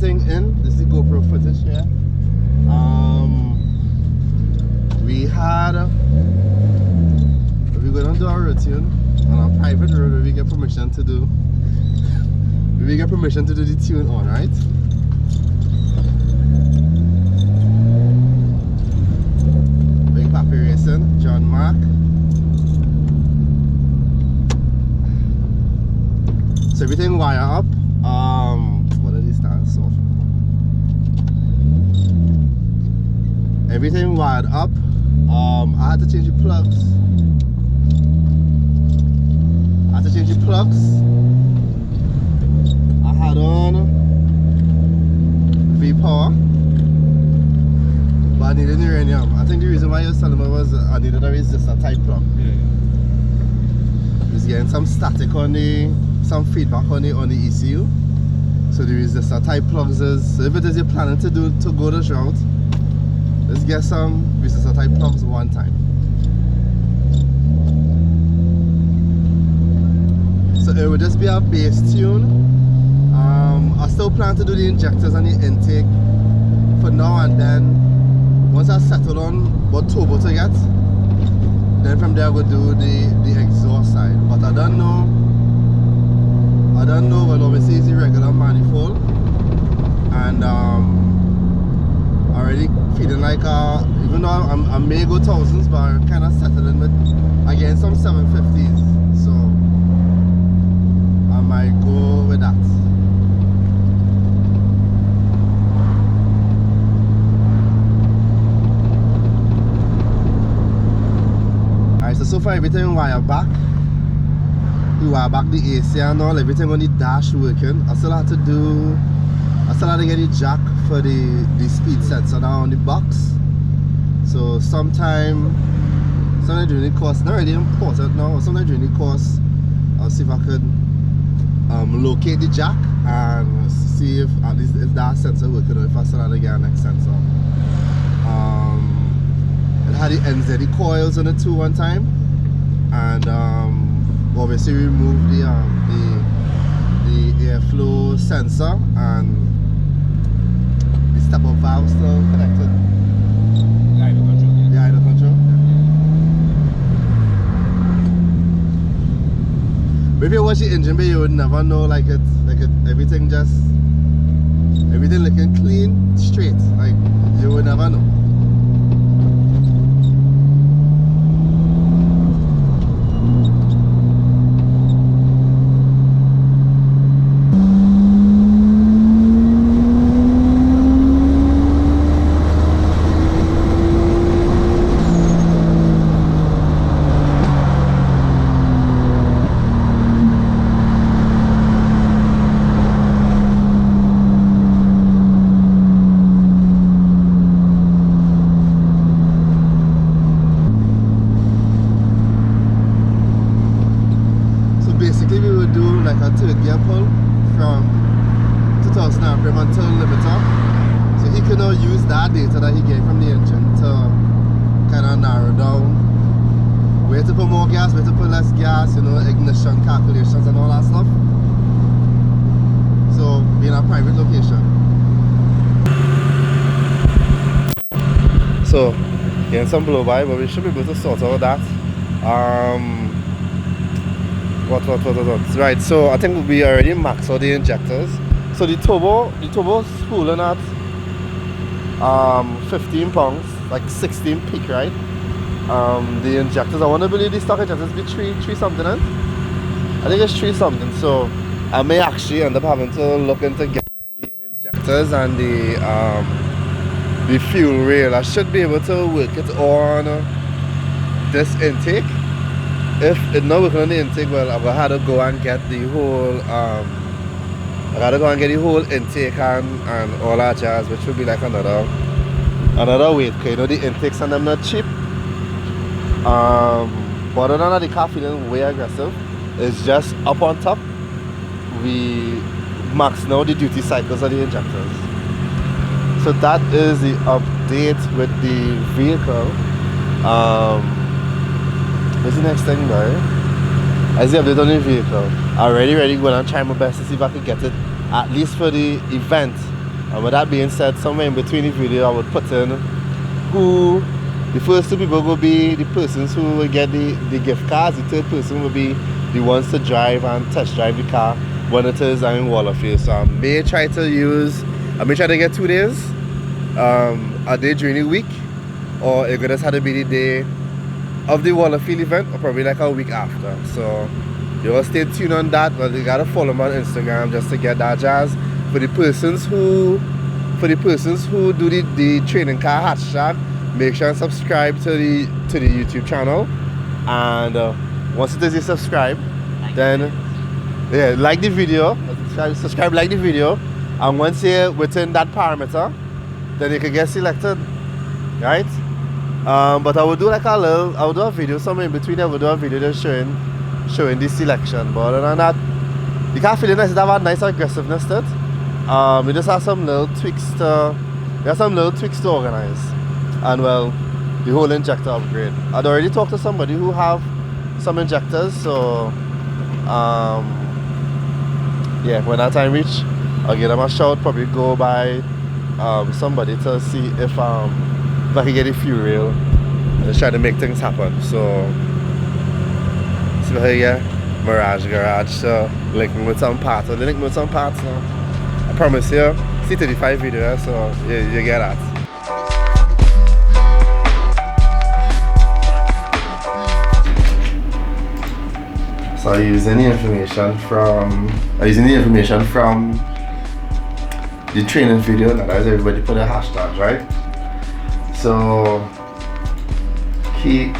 everything in. This is the GoPro footage here. We go down to our routine on a private road where we get permission to do the tune on, right? BigPappiRacing, John Mark. So everything wire up. What are these stands for? Everything wired up. I had to change the plugs. I had on V-Power, but I needed uranium. I think the reason why you was telling me was I needed a resistor type plug. I was getting some static on some feedback on the ECU. So the resistor type plugs is, so if it is you're planning to go this route, let's get some resistor type plugs one time. So it would just be a bass tune. I still plan to do the injectors and the intake for now, and then once I settle on what turbo to get, then from there I will do the exhaust side. But I don't know, well obviously it's the regular manifold, and already feeling like even though I may go thousands, but I'm kind of settling with again some 750s, so I might go with that. Alright, so far everything wire back. We wire back the AC and all, everything on the dash working. I still had to get the jack for the speed sensor down on the box. So sometime during the course, not really important now, sometime during the course I'll see if I could locate the jack and see if at least if that sensor working, or if I still had to get a next sensor. It had the NZD coils on it too one time, and obviously remove the airflow sensor, and the step-up valve still connected. The idle control. The idle control. But if you watch the engine bay, you would never know, everything looking clean, straight. Like, you would never know. Basically we would do like a third gear pull from 2000 RPM until limiter, so he can now use that data that he get from the engine to kind of narrow down where to put more gas, where to put less gas, you know, ignition calculations and all that stuff. So being a private location, so getting some blow by, but we should be able to sort out that. What? Right, so I think we already maxed out the injectors. So the turbo's spooling at 15 pounds, like 16 peak, right? The injectors, I want to believe the stock injectors be 3 something, I think it's 3 something. So I may actually end up having to look into getting the injectors and the fuel rail. I should be able to work it on this intake. If it's not working on the intake, well, I had to go and get the whole intake and all that jazz, which would be like another weight, because you know the intakes and them not cheap. But other than that, the car feeling way aggressive. It's just up on top. We max now the duty cycles of the injectors. So that is the update with the vehicle. What's the next thing, bro? As the update on the vehicle. I'm ready going and try my best to see if I can get it at least for the event And with that being said, somewhere in between the video I would put in who the first two people will be the persons who will get the gift cards. The third person will be the ones to drive and test drive the car when it is in Wallafield. So I may try to get 2 days, a day during the week, or it could just have to be the day of the Wallafield event, or probably like a week after. So you all stay tuned on that, but you gotta follow me on Instagram just to get that jazz. For the persons who do the training car hashtag, make sure and subscribe to the YouTube channel. And once it is you subscribe, then yeah, like the video, subscribe, like the video, and once you're within that parameter, then you can get selected, right? But I will do like I will do a video somewhere in between. I will do a video just showing the selection. But other than that, the car feeling nice. It have a nice aggressiveness to it. We just have some little tweaks to organize, and well, the whole injector upgrade. I'd already talked to somebody who have some injectors, so yeah, when that time reach, I'll give them a shout. Probably go by somebody to see if I can get a fuel rail and just try to make things happen. So see how you Mirage Garage. So link me with some parts. So they link me with some parts now. I promise you, C35 video, so you get that. So I'm using the information from the training video. Now that's everybody put a hashtag, right? So key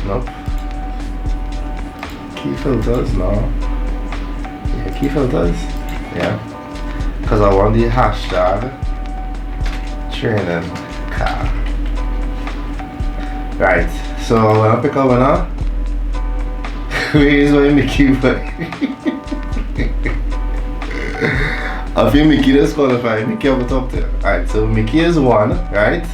filters, no. Yeah, key filters. Yeah. Because I want the hashtag training car. Right. So when I pick a winner, where's my Mickey? I feel Mickey disqualified. Mickey up the top there. Alright, so Mickey is 1, right?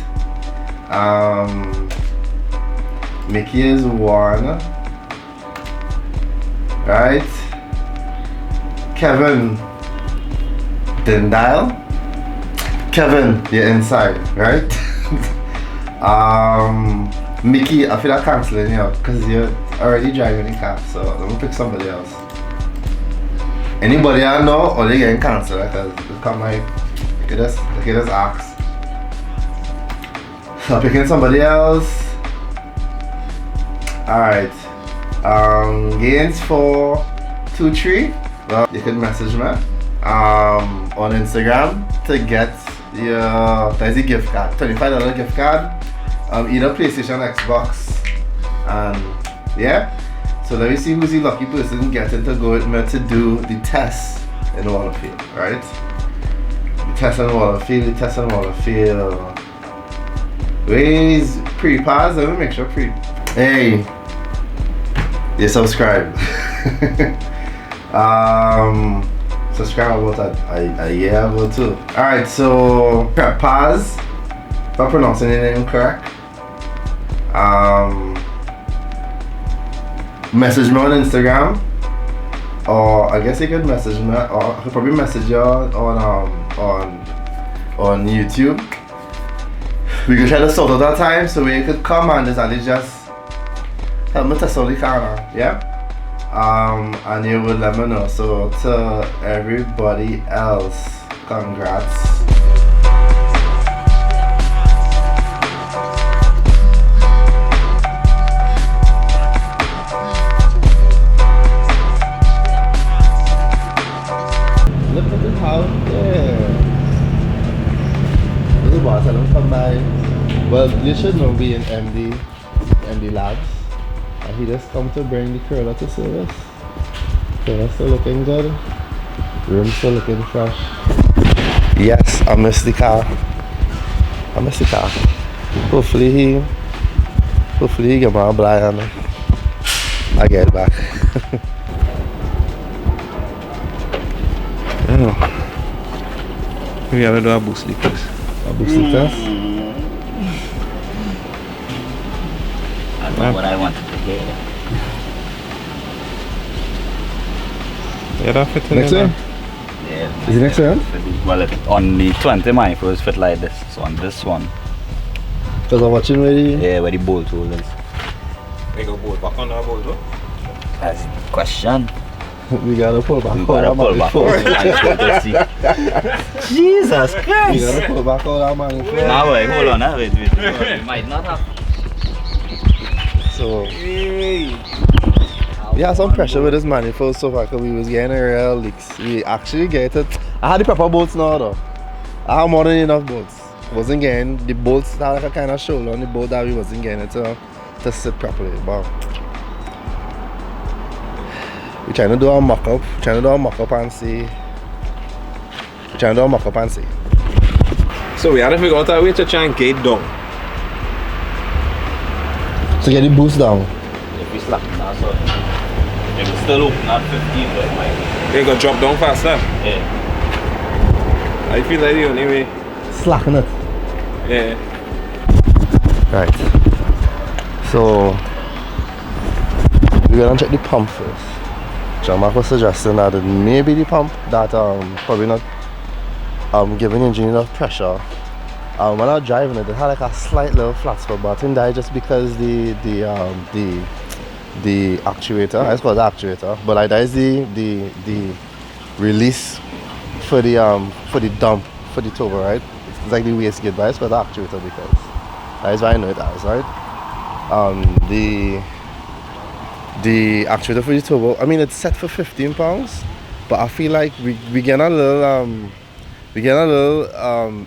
Mickey is 1. Right? Kevin didn't dial. Kevin, you're inside, right? Mickey, I feel like cancelling you because you're already driving the car, so let me pick somebody else. Anybody I know, or they getting cancelled because it's come like, you could just ask. So I'm picking somebody else. Alright. Gains 423. Well, you can message me on Instagram to get your gift card, $25 gift card. Either PlayStation, Xbox, and yeah. So let me see who's the lucky person getting to go with me to do the test in Wallafield, right? The test in Wallafield. Where's pre-pause? Let me make sure Hey, you subscribe. Subscribe about a year ago too. Alright, so pause. If I'm pronouncing the name correct. Message me on Instagram, or I guess you could message me, or I could probably message you on YouTube. We could try to sort out that time so we could come and just help me test out the car now, yeah? And you would let me know. So to everybody else, congrats. Look at it out there. This is what I don't come by. Well, you should know we in MD Labs. And he just come to bring the curler to service. Curler still looking good. Room still looking fresh. Yes, I missed the car. Hopefully he get my blind and I get it back. Maybe I will do a boost leak test. A boost leak test? I know what I wanted to hear. Yeah, that fit in Next there. one? Yeah, Is it next one? Well, on the 20 manifolds fit like this. So on this one, Because I'm watching where the... yeah, where the bolt hole is. They go bolt back on the bolt, huh? That's the question. We gotta pull back. We gotta pull back on the manifold to see. Jesus We Christ! gotta pull back all that manifold. Nah, wait, hold on, wait. We might not have. So... We had some pressure with this manifold so far because we was getting real leaks. We actually get it. I had the proper bolts now though. I have more than enough bolts. Wasn't getting the bolts had like a kind of shoulder on the bolt that we wasn't getting it to sit properly. But we're trying to do a mock-up. And see. So we had to figure out a way to try and get down. To get the boost down. If we slack now, so if it's still open at 15, but it might. They gonna drop down faster. Yeah. I feel like the only way. Slacken it. Yeah. Right. So we're gonna check the pump first. John Mark was suggesting that it may be the pump that probably not giving the engine enough pressure. When I was driving it, it had like a slight little flat spot, but I think that is just because the actuator, I just call it the actuator, but like that is the release for the dump for the turbo, right? It's like the wastegate, but I just call it the actuator because that is why I know it as, right? The actuator for the turbo, I mean it's set for 15 pounds, but I feel like we get a little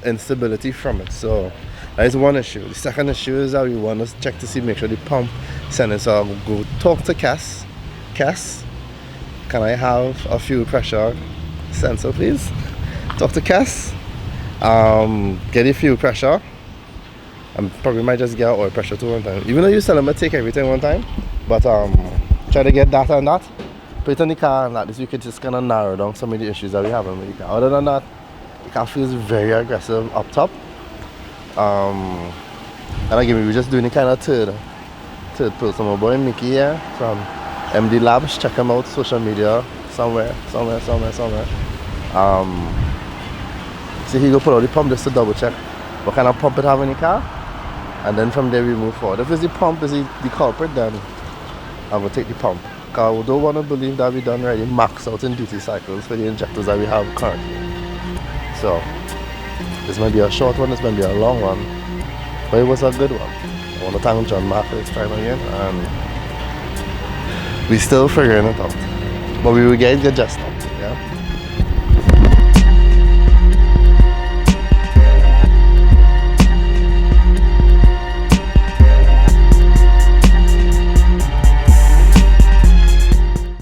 instability from it. So that is one issue. The second issue is that we want to check to see, make sure the pump sending. So I'll go talk to Cass. Cass, can I have a fuel pressure sensor please? Talk to Cass. Get the fuel pressure. I probably might just get oil pressure too one time. Even though you tell them to take everything one time, but try to get that and that. Put it in the car and that this we could just kind of narrow down some of the issues that we have with the car. Other than that, the car feels very aggressive up top. And again, we were just doing the kind of third person. My boy Mickey here from MD Labs, check him out, social media, somewhere. See, he go put out the pump just to double check what kind of pump it have in the car, and then from there we move forward. If it's the pump is the culprit, then I will take the pump. Because we don't want to believe that we done already max out in duty cycles for the injectors that we have currently. So this might be a short one, this might be a long one, but it was a good one. I want to thank John Mark for his time again, and we're still figuring it out. But we will get it just now.